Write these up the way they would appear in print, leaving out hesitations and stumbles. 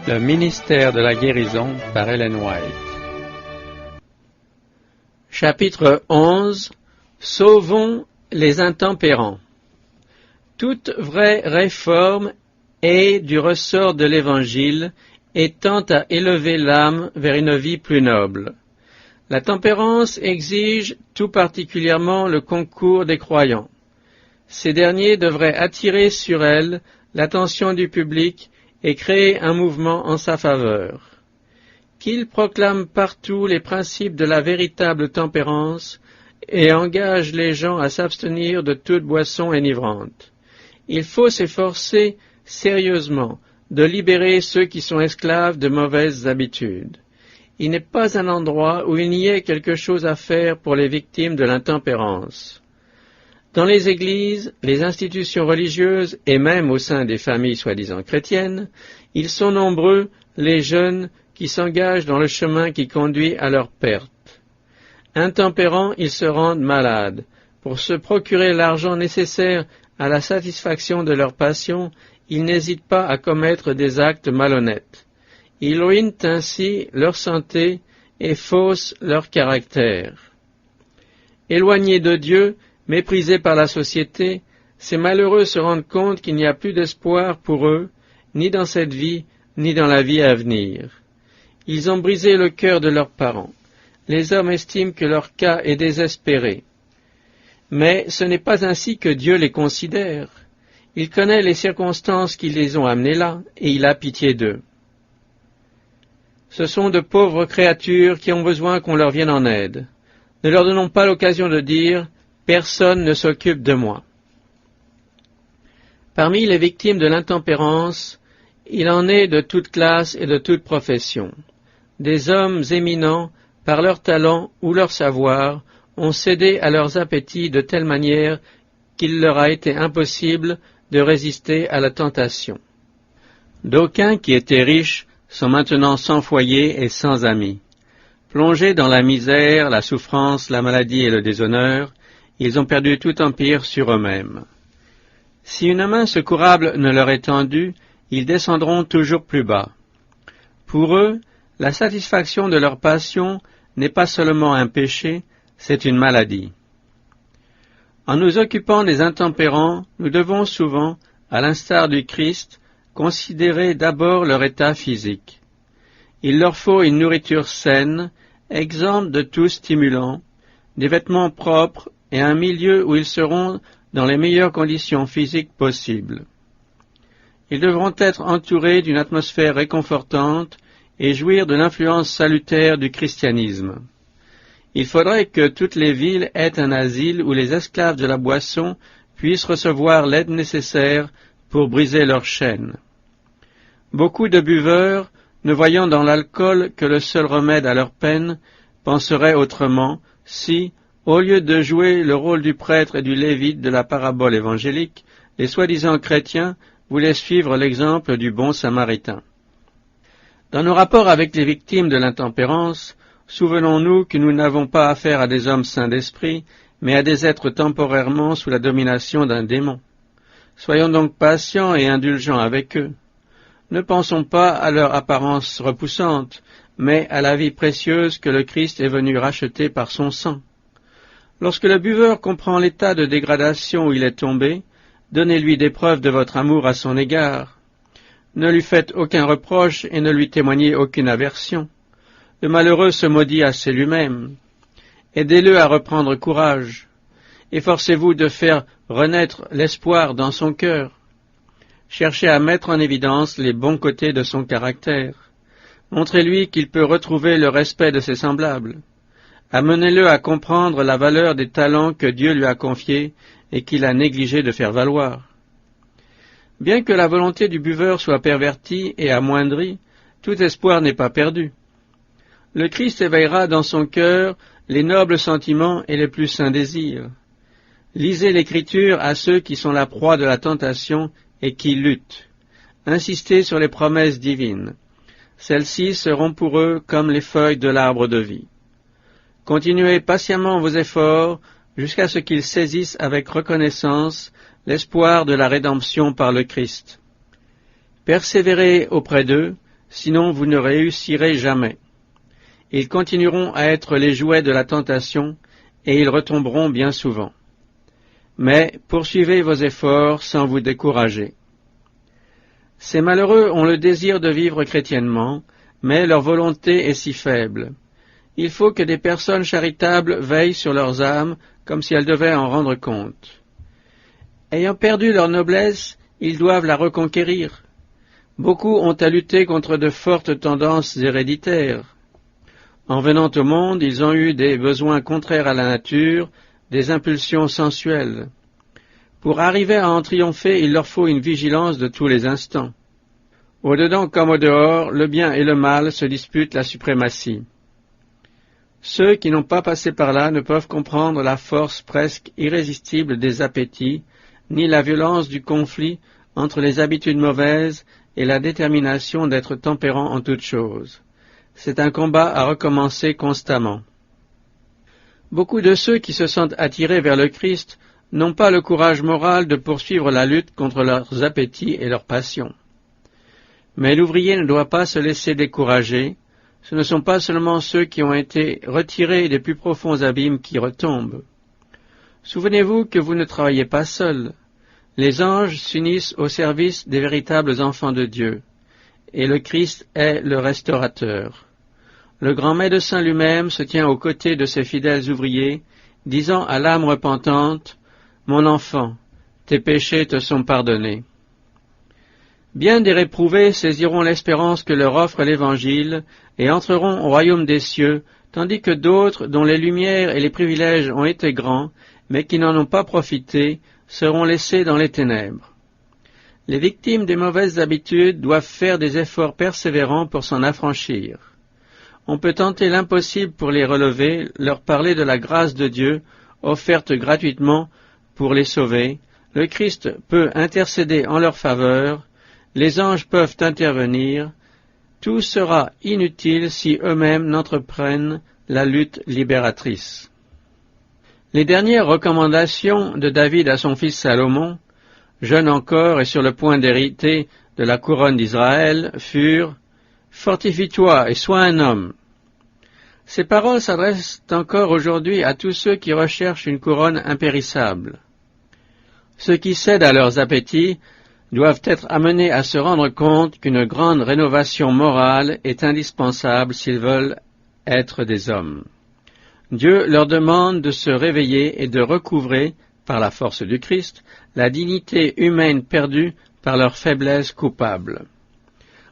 Le ministère de la guérison par Ellen White. Chapitre 11. Sauvons les intempérants. Toute vraie réforme est du ressort de l'Évangile et tend à élever l'âme vers une vie plus noble. La tempérance exige tout particulièrement le concours des croyants. Ces derniers devraient attirer sur elle l'attention du public et créer un mouvement en sa faveur. Qu'ils proclament partout les principes de la véritable tempérance et engagent les gens à s'abstenir de toute boisson enivrante. Il faut s'efforcer sérieusement de libérer ceux qui sont esclaves de mauvaises habitudes. Il n'est pas un endroit où il n'y ait quelque chose à faire pour les victimes de l'intempérance. Dans les églises, les institutions religieuses et même au sein des familles soi-disant chrétiennes, ils sont nombreux, les jeunes, qui s'engagent dans le chemin qui conduit à leur perte. Intempérants, ils se rendent malades. Pour se procurer l'argent nécessaire à la satisfaction de leur passion, ils n'hésitent pas à commettre des actes malhonnêtes. Ils ruinent ainsi leur santé et faussent leur caractère. Éloignés de Dieu, méprisés par la société, ces malheureux se rendent compte qu'il n'y a plus d'espoir pour eux, ni dans cette vie, ni dans la vie à venir. Ils ont brisé le cœur de leurs parents. Les hommes estiment que leur cas est désespéré. Mais ce n'est pas ainsi que Dieu les considère. Il connaît les circonstances qui les ont amenés là, et il a pitié d'eux. Ce sont de pauvres créatures qui ont besoin qu'on leur vienne en aide. Ne leur donnons pas l'occasion de dire « Personne ne s'occupe de moi ». Parmi les victimes de l'intempérance, il en est de toute classe et de toute profession. Des hommes éminents, par leur talent ou leur savoir, ont cédé à leurs appétits de telle manière qu'il leur a été impossible de résister à la tentation. D'aucuns qui étaient riches sont maintenant sans foyer et sans amis. Plongés dans la misère, la souffrance, la maladie et le déshonneur, ils ont perdu tout empire sur eux-mêmes. Si une main secourable ne leur est tendue, ils descendront toujours plus bas. Pour eux, la satisfaction de leur passion n'est pas seulement un péché, c'est une maladie. En nous occupant des intempérants, nous devons souvent, à l'instar du Christ, considérer d'abord leur état physique. Il leur faut une nourriture saine, exempte de tout stimulant, des vêtements propres et un milieu où ils seront dans les meilleures conditions physiques possibles. Ils devront être entourés d'une atmosphère réconfortante et jouir de l'influence salutaire du christianisme. Il faudrait que toutes les villes aient un asile où les esclaves de la boisson puissent recevoir l'aide nécessaire pour briser leurs chaînes. Beaucoup de buveurs, ne voyant dans l'alcool que le seul remède à leur peine, penseraient autrement si, au lieu de jouer le rôle du prêtre et du lévite de la parabole évangélique, les soi-disant chrétiens voulaient suivre l'exemple du bon samaritain. Dans nos rapports avec les victimes de l'intempérance, souvenons-nous que nous n'avons pas affaire à des hommes sains d'esprit, mais à des êtres temporairement sous la domination d'un démon. Soyons donc patients et indulgents avec eux. Ne pensons pas à leur apparence repoussante, mais à la vie précieuse que le Christ est venu racheter par son sang. Lorsque le buveur comprend l'état de dégradation où il est tombé, donnez-lui des preuves de votre amour à son égard. Ne lui faites aucun reproche et ne lui témoignez aucune aversion. Le malheureux se maudit assez lui-même. Aidez-le à reprendre courage. Efforcez-vous de faire renaître l'espoir dans son cœur. Cherchez à mettre en évidence les bons côtés de son caractère. Montrez-lui qu'il peut retrouver le respect de ses semblables. Amenez-le à comprendre la valeur des talents que Dieu lui a confiés et qu'il a négligé de faire valoir. Bien que la volonté du buveur soit pervertie et amoindrie, tout espoir n'est pas perdu. Le Christ éveillera dans son cœur les nobles sentiments et les plus saints désirs. Lisez l'Écriture à ceux qui sont la proie de la tentation et qui luttent. Insistez sur les promesses divines. Celles-ci seront pour eux comme les feuilles de l'arbre de vie. Continuez patiemment vos efforts jusqu'à ce qu'ils saisissent avec reconnaissance l'espoir de la rédemption par le Christ. Persévérez auprès d'eux, sinon vous ne réussirez jamais. Ils continueront à être les jouets de la tentation, et ils retomberont bien souvent. Mais poursuivez vos efforts sans vous décourager. Ces malheureux ont le désir de vivre chrétiennement, mais leur volonté est si faible. Il faut que des personnes charitables veillent sur leurs âmes comme si elles devaient en rendre compte. Ayant perdu leur noblesse, ils doivent la reconquérir. Beaucoup ont à lutter contre de fortes tendances héréditaires. En venant au monde, ils ont eu des besoins contraires à la nature, des impulsions sensuelles. Pour arriver à en triompher, il leur faut une vigilance de tous les instants. Au-dedans comme au-dehors, le bien et le mal se disputent la suprématie. Ceux qui n'ont pas passé par là ne peuvent comprendre la force presque irrésistible des appétits, ni la violence du conflit entre les habitudes mauvaises et la détermination d'être tempérant en toutes choses. C'est un combat à recommencer constamment. Beaucoup de ceux qui se sentent attirés vers le Christ n'ont pas le courage moral de poursuivre la lutte contre leurs appétits et leurs passions. Mais l'ouvrier ne doit pas se laisser décourager. Ce ne sont pas seulement ceux qui ont été retirés des plus profonds abîmes qui retombent. Souvenez-vous que vous ne travaillez pas seul. Les anges s'unissent au service des véritables enfants de Dieu, et le Christ est le restaurateur. Le grand médecin lui-même se tient aux côtés de ses fidèles ouvriers, disant à l'âme repentante, « Mon enfant, tes péchés te sont pardonnés. » Bien des réprouvés saisiront l'espérance que leur offre l'Évangile et entreront au royaume des cieux, tandis que d'autres, dont les lumières et les privilèges ont été grands, mais qui n'en ont pas profité, seront laissés dans les ténèbres. Les victimes des mauvaises habitudes doivent faire des efforts persévérants pour s'en affranchir. On peut tenter l'impossible pour les relever, leur parler de la grâce de Dieu, offerte gratuitement pour les sauver. Le Christ peut intercéder en leur faveur, les anges peuvent intervenir. Tout sera inutile si eux-mêmes n'entreprennent la lutte libératrice. Les dernières recommandations de David à son fils Salomon, jeune encore et sur le point d'hériter de la couronne d'Israël, furent « Fortifie-toi et sois un homme ». Ces paroles s'adressent encore aujourd'hui à tous ceux qui recherchent une couronne impérissable. Ceux qui cèdent à leurs appétits doivent être amenés à se rendre compte qu'une grande rénovation morale est indispensable s'ils veulent être des hommes. Dieu leur demande de se réveiller et de recouvrer, par la force du Christ, la dignité humaine perdue par leur faiblesse coupable.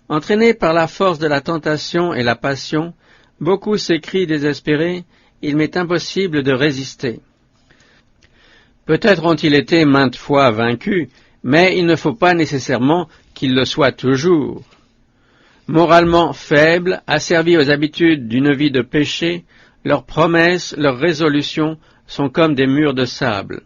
Entraînés par la force de la tentation et la passion, beaucoup s'écrient désespérés, il m'est impossible de résister. Peut-être ont-ils été maintes fois vaincus, mais il ne faut pas nécessairement qu'ils le soient toujours. Moralement faibles, asservis aux habitudes d'une vie de péché, leurs promesses, leurs résolutions sont comme des murs de sable.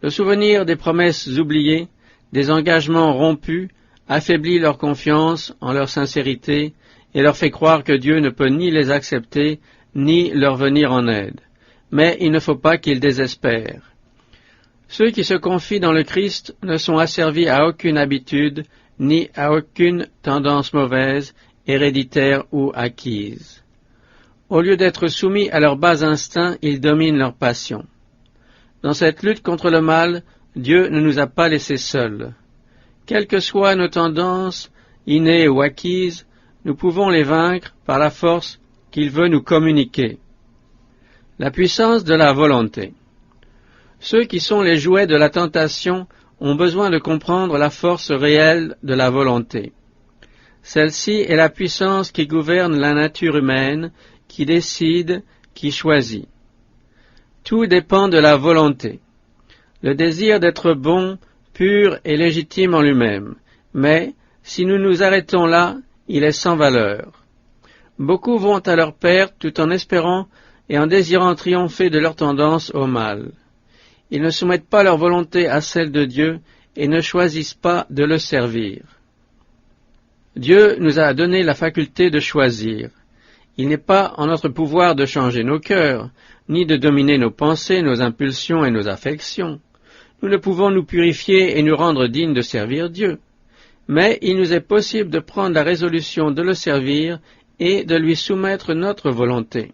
Le souvenir des promesses oubliées, des engagements rompus, affaiblit leur confiance en leur sincérité et leur fait croire que Dieu ne peut ni les accepter, ni leur venir en aide. Mais il ne faut pas qu'ils désespèrent. Ceux qui se confient dans le Christ ne sont asservis à aucune habitude, ni à aucune tendance mauvaise, héréditaire ou acquise. Au lieu d'être soumis à leurs bas instincts, ils dominent leurs passions. Dans cette lutte contre le mal, Dieu ne nous a pas laissés seuls. Quelles que soient nos tendances, innées ou acquises, nous pouvons les vaincre par la force qu'il veut nous communiquer. La puissance de la volonté. Ceux qui sont les jouets de la tentation ont besoin de comprendre la force réelle de la volonté. Celle-ci est la puissance qui gouverne la nature humaine, qui décide, qui choisit. Tout dépend de la volonté. Le désir d'être bon, pur et légitime en lui-même, mais si nous nous arrêtons là, il est sans valeur. Beaucoup vont à leur perte tout en espérant et en désirant triompher de leur tendance au mal. Ils ne soumettent pas leur volonté à celle de Dieu et ne choisissent pas de le servir. Dieu nous a donné la faculté de choisir. Il n'est pas en notre pouvoir de changer nos cœurs, ni de dominer nos pensées, nos impulsions et nos affections. Nous ne pouvons nous purifier et nous rendre dignes de servir Dieu. mais il nous est possible de prendre la résolution de le servir et de lui soumettre notre volonté.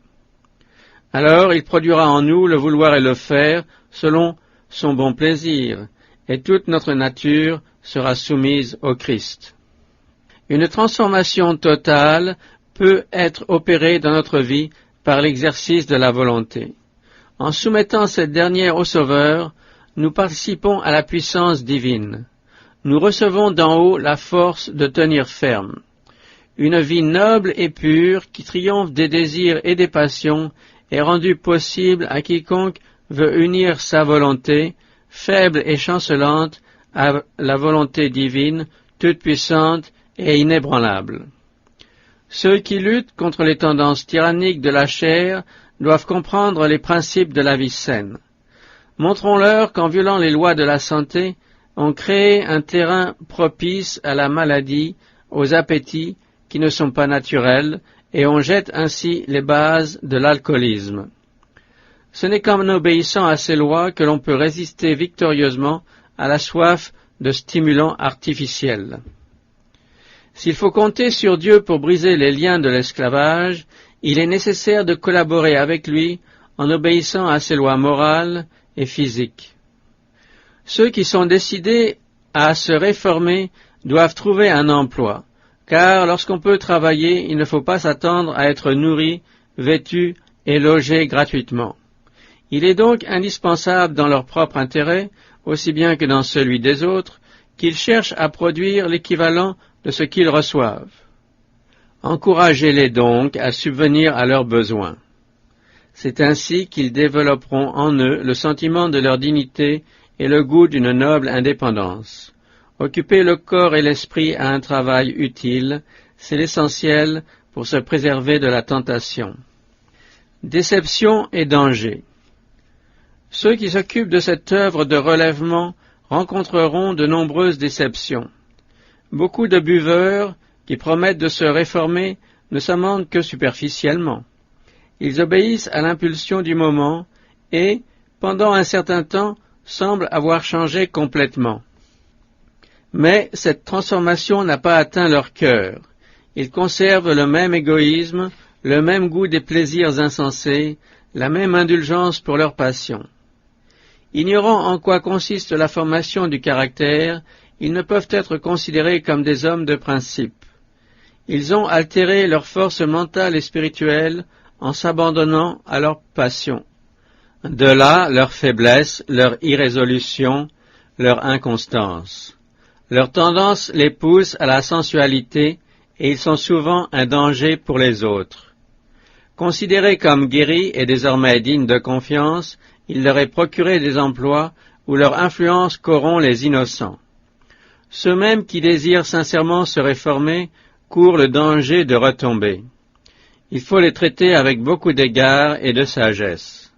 Alors il produira en nous le vouloir et le faire selon son bon plaisir, et toute notre nature sera soumise au Christ. Une transformation totale peut être opérée dans notre vie par l'exercice de la volonté. En soumettant cette dernière au Sauveur, nous participons à la puissance divine. Nous recevons d'en haut la force de tenir ferme. Une vie noble et pure qui triomphe des désirs et des passions est rendue possible à quiconque veut unir sa volonté, faible et chancelante, à la volonté divine, toute puissante et inébranlable. Ceux qui luttent contre les tendances tyranniques de la chair doivent comprendre les principes de la vie saine. Montrons-leur qu'en violant les lois de la santé, on crée un terrain propice à la maladie, aux appétits qui ne sont pas naturels, et on jette ainsi les bases de l'alcoolisme. Ce n'est qu'en obéissant à ces lois que l'on peut résister victorieusement à la soif de stimulants artificiels. S'il faut compter sur Dieu pour briser les liens de l'esclavage, il est nécessaire de collaborer avec lui en obéissant à ses lois morales et physiques. Ceux qui sont décidés à se réformer doivent trouver un emploi, car lorsqu'on peut travailler, il ne faut pas s'attendre à être nourri, vêtu et logé gratuitement. Il est donc indispensable dans leur propre intérêt, aussi bien que dans celui des autres, qu'ils cherchent à produire l'équivalent de ce qu'ils reçoivent. Encouragez-les donc à subvenir à leurs besoins. C'est ainsi qu'ils développeront en eux le sentiment de leur dignité et le goût d'une noble indépendance. Occuper le corps et l'esprit à un travail utile, c'est l'essentiel pour se préserver de la tentation. Déception et danger. Ceux qui s'occupent de cette œuvre de relèvement rencontreront de nombreuses déceptions. Beaucoup de buveurs qui promettent de se réformer ne s'amendent que superficiellement. Ils obéissent à l'impulsion du moment et, pendant un certain temps, semblent avoir changé complètement. Mais cette transformation n'a pas atteint leur cœur. Ils conservent le même égoïsme, le même goût des plaisirs insensés, la même indulgence pour leurs passions. Ignorant en quoi consiste la formation du caractère, ils ne peuvent être considérés comme des hommes de principe. Ils ont altéré leur force mentale et spirituelle en s'abandonnant à leurs passions. De là leur faiblesse, leur irrésolution, leur inconstance. Leur tendance les pousse à la sensualité et ils sont souvent un danger pour les autres. Considérés comme guéris et désormais dignes de confiance, il leur est procuré des emplois où leur influence corrompt les innocents. Ceux mêmes qui désirent sincèrement se réformer courent le danger de retomber. Il faut les traiter avec beaucoup d'égard et de sagesse.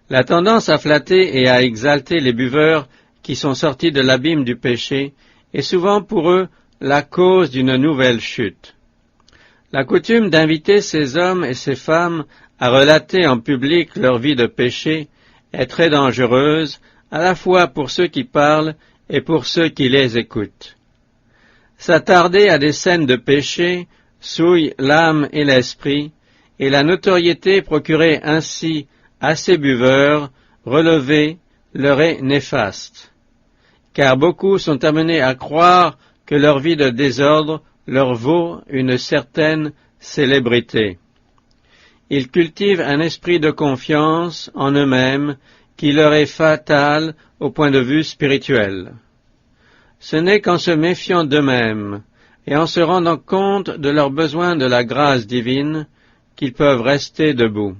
La tendance à flatter et à exalter les buveurs qui sont sortis de l'abîme du péché est souvent pour eux la cause d'une nouvelle chute. La coutume d'inviter ces hommes et ces femmes à relater en public leur vie de péché est très dangereuse, à la fois pour ceux qui parlent et pour ceux qui les écoutent. S'attarder à des scènes de péché souille l'âme et l'esprit, et la notoriété procurée ainsi à ces buveurs relevés leur est néfaste. Car beaucoup sont amenés à croire que leur vie de désordre leur vaut une certaine célébrité. Ils cultivent un esprit de confiance en eux-mêmes qui leur est fatal au point de vue spirituel. Ce n'est qu'en se méfiant d'eux-mêmes et en se rendant compte de leur besoin de la grâce divine qu'ils peuvent rester debout.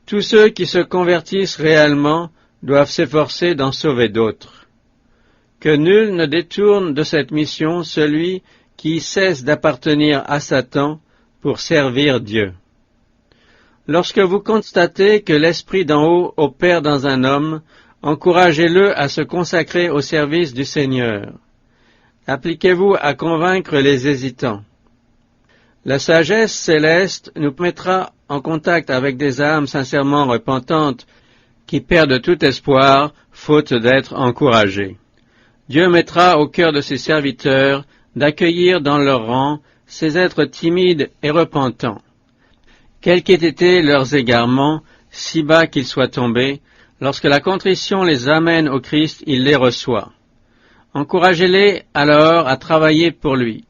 Tous ceux qui se convertissent réellement doivent s'efforcer d'en sauver d'autres. Que nul ne détourne de cette mission celui qui cesse d'appartenir à Satan pour servir Dieu. Lorsque vous constatez que l'Esprit d'en haut opère dans un homme, encouragez-le à se consacrer au service du Seigneur. Appliquez-vous à convaincre les hésitants. La sagesse céleste nous mettra en contact avec des âmes sincèrement repentantes qui perdent tout espoir, faute d'être encouragées. Dieu mettra au cœur de ses serviteurs d'accueillir dans leur rang ces êtres timides et repentants. Quels qu'aient été leurs égarements, si bas qu'ils soient tombés, lorsque la contrition les amène au Christ, il les reçoit. Encouragez-les alors à travailler pour lui.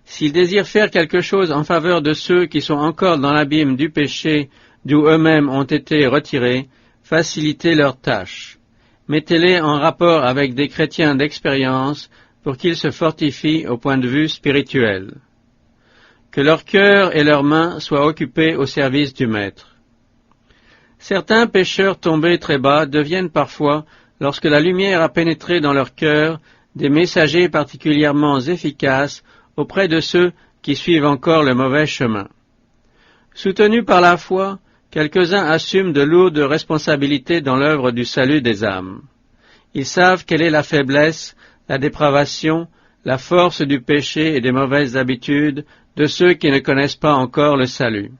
S'ils désirent faire quelque chose en faveur de ceux qui sont encore dans l'abîme du péché d'où eux-mêmes ont été retirés, facilitez leur tâche. Mettez-les en rapport avec des chrétiens d'expérience pour qu'ils se fortifient au point de vue spirituel. Que leur cœur et leurs mains soient occupés au service du Maître. Certains pécheurs tombés très bas deviennent parfois, lorsque la lumière a pénétré dans leur cœur, des messagers particulièrement efficaces auprès de ceux qui suivent encore le mauvais chemin. Soutenus par la foi, quelques-uns assument de lourdes responsabilités dans l'œuvre du salut des âmes. Ils savent quelle est la faiblesse, la dépravation, la force du péché et des mauvaises habitudes de ceux qui ne connaissent pas encore le salut.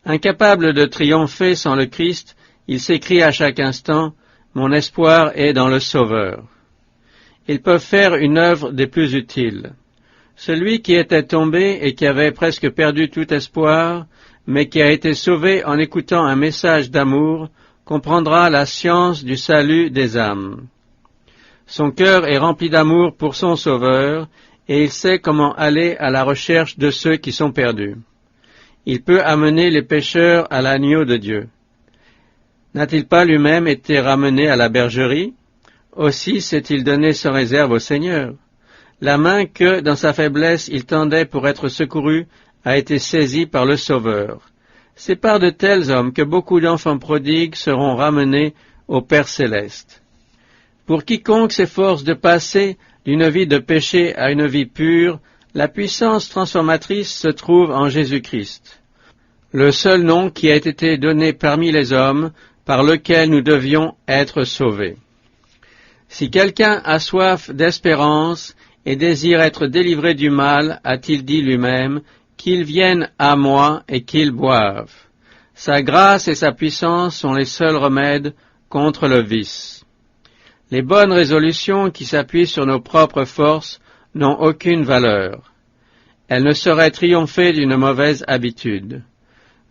Incapables de triompher sans le Christ, ils s'écrient à chaque instant « Mon espoir est dans le Sauveur ». Ils peuvent faire une œuvre des plus utiles. Celui qui était tombé et qui avait presque perdu tout espoir, mais qui a été sauvé en écoutant un message d'amour, comprendra la science du salut des âmes. Son cœur est rempli d'amour pour son Sauveur, et il sait comment aller à la recherche de ceux qui sont perdus. Il peut amener les pécheurs à l'agneau de Dieu. N'a-t-il pas lui-même été ramené à la bergerie? Aussi s'est-il donné sans réserve au Seigneur. La main que, dans sa faiblesse, il tendait pour être secouru, a été saisie par le Sauveur. C'est par de tels hommes que beaucoup d'enfants prodigues seront ramenés au Père céleste. Pour quiconque s'efforce de passer d'une vie de péché à une vie pure, la puissance transformatrice se trouve en Jésus-Christ, le seul nom qui a été donné parmi les hommes par lequel nous devions être sauvés. Si quelqu'un a soif d'espérance et désire être délivré du mal, a-t-il dit lui-même, qu'il vienne à moi et qu'il boive. Sa grâce et sa puissance sont les seuls remèdes contre le vice. Les bonnes résolutions qui s'appuient sur nos propres forces n'ont aucune valeur. Elles ne sauraient triompher d'une mauvaise habitude.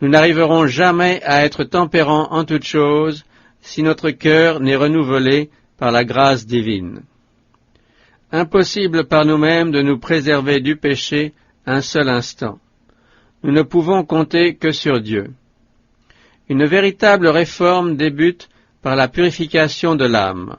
Nous n'arriverons jamais à être tempérants en toutes choses si notre cœur n'est renouvelé par la grâce divine. Impossible par nous-mêmes de nous préserver du péché un seul instant. Nous ne pouvons compter que sur Dieu. Une véritable réforme débute par la purification de l'âme.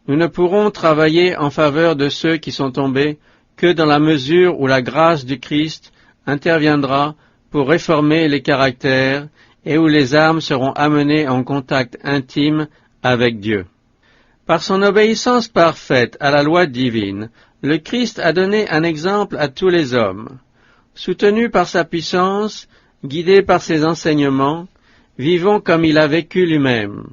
Nous ne pourrons travailler en faveur de ceux qui sont tombés que dans la mesure où la grâce du Christ interviendra pour réformer les caractères et où les âmes seront amenées en contact intime avec Dieu. Par son obéissance parfaite à la loi divine, le Christ a donné un exemple à tous les hommes. Soutenu par sa puissance, guidé par ses enseignements, vivons comme il a vécu lui-même.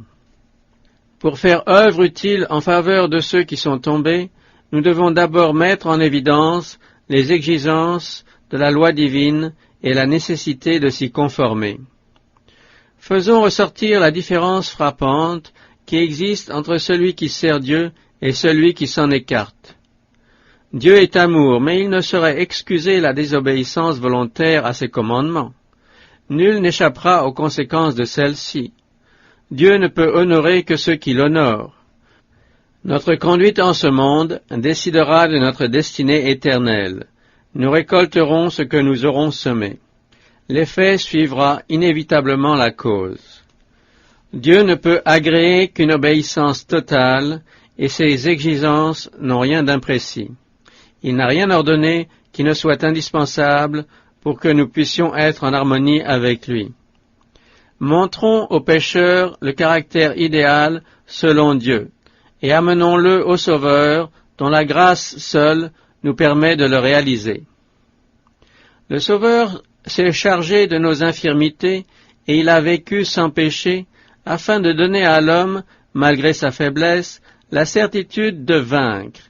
Pour faire œuvre utile en faveur de ceux qui sont tombés, nous devons d'abord mettre en évidence les exigences de la loi divine et la nécessité de s'y conformer. Faisons ressortir la différence frappante qui existe entre celui qui sert Dieu et celui qui s'en écarte. Dieu est amour, mais il ne saurait excuser la désobéissance volontaire à ses commandements. Nul n'échappera aux conséquences de celle-ci. Dieu ne peut honorer que ceux qui l'honorent. Notre conduite en ce monde décidera de notre destinée éternelle. Nous récolterons ce que nous aurons semé. L'effet suivra inévitablement la cause. Dieu ne peut agréer qu'une obéissance totale, et ses exigences n'ont rien d'imprécis. Il n'a rien ordonné qui ne soit indispensable pour que nous puissions être en harmonie avec lui. Montrons aux pécheurs le caractère idéal selon Dieu, et amenons-le au Sauveur, dont la grâce seule nous permet de le réaliser. Le Sauveur s'est chargé de nos infirmités, et il a vécu sans péché, afin de donner à l'homme, malgré sa faiblesse, la certitude de vaincre.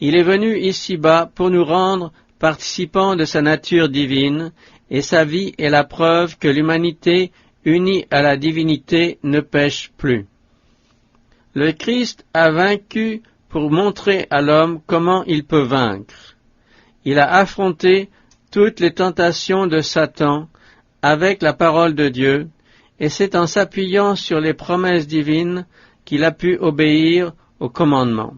Il est venu ici-bas pour nous rendre participants de sa nature divine, et sa vie est la preuve que l'humanité, unie à la divinité, ne pêche plus. Le Christ a vaincu pour montrer à l'homme comment il peut vaincre. Il a affronté toutes les tentations de Satan avec la parole de Dieu, et c'est en s'appuyant sur les promesses divines qu'il a pu obéir au commandement.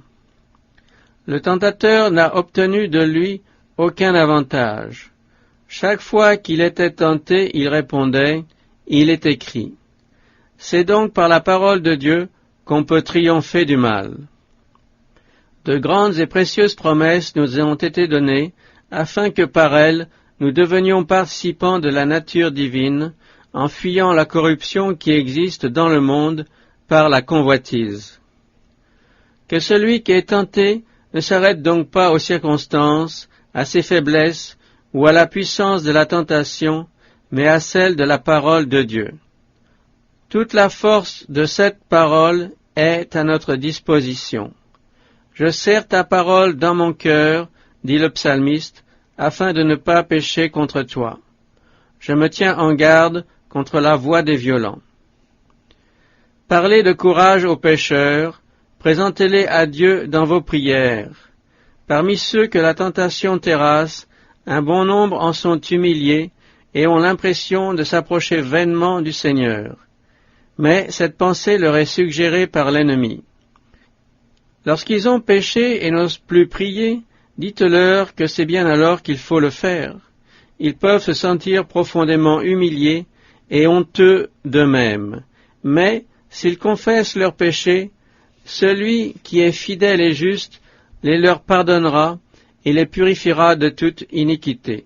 Le tentateur n'a obtenu de lui aucun avantage. Chaque fois qu'il était tenté, il répondait « Il est écrit ». C'est donc par la parole de Dieu qu'on peut triompher du mal. De grandes et précieuses promesses nous ont été données, afin que par elles nous devenions participants de la nature divine, en fuyant la corruption qui existe dans le monde par la convoitise. Que celui qui est tenté ne s'arrête donc pas aux circonstances, à ses faiblesses ou à la puissance de la tentation, mais à celle de la parole de Dieu. Toute la force de cette parole est à notre disposition. Je serre ta parole dans mon cœur, dit le psalmiste, afin de ne pas pécher contre toi. Je me tiens en garde contre la voix des violents. Parlez de courage aux pécheurs, présentez-les à Dieu dans vos prières. Parmi ceux que la tentation terrasse, un bon nombre en sont humiliés et ont l'impression de s'approcher vainement du Seigneur. Mais cette pensée leur est suggérée par l'ennemi. Lorsqu'ils ont péché et n'osent plus prier, dites-leur que c'est bien alors qu'il faut le faire. Ils peuvent se sentir profondément humiliés et honteux d'eux-mêmes. Mais, s'ils confessent leurs péchés, celui qui est fidèle et juste les leur pardonnera et les purifiera de toute iniquité.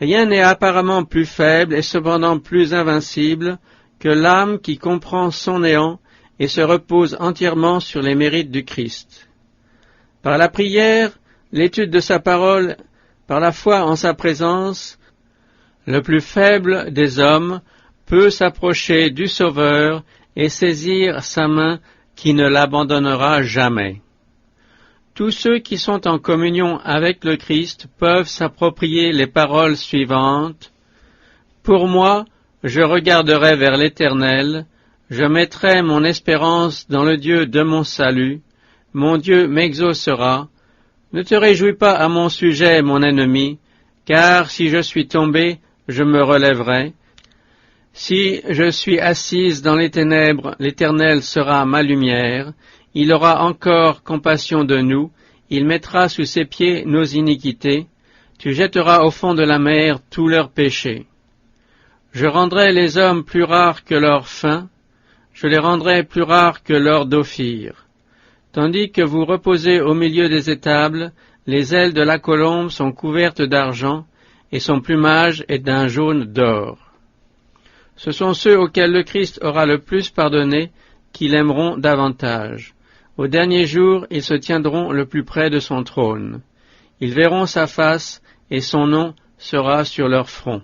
Rien n'est apparemment plus faible et cependant plus invincible que l'âme qui comprend son néant et se repose entièrement sur les mérites du Christ. Par la prière, l'étude de sa parole, par la foi en sa présence, le plus faible des hommes peut s'approcher du Sauveur et saisir sa main qui ne l'abandonnera jamais. Tous ceux qui sont en communion avec le Christ peuvent s'approprier les paroles suivantes. Pour moi, je regarderai vers l'Éternel, je mettrai mon espérance dans le Dieu de mon salut, mon Dieu m'exaucera. Ne te réjouis pas à mon sujet, mon ennemi, car si je suis tombé, je me relèverai. Si je suis assise dans les ténèbres, l'Éternel sera ma lumière. Il aura encore compassion de nous, il mettra sous ses pieds nos iniquités. Tu jetteras au fond de la mer tous leurs péchés. Je rendrai les hommes plus rares que leur faim, je les rendrai plus rares que leur d'ophir. Tandis que vous reposez au milieu des étables, les ailes de la colombe sont couvertes d'argent, et son plumage est d'un jaune d'or. Ce sont ceux auxquels le Christ aura le plus pardonné qui l'aimeront davantage. Au dernier jour, ils se tiendront le plus près de son trône. Ils verront sa face, et son nom sera sur leur front.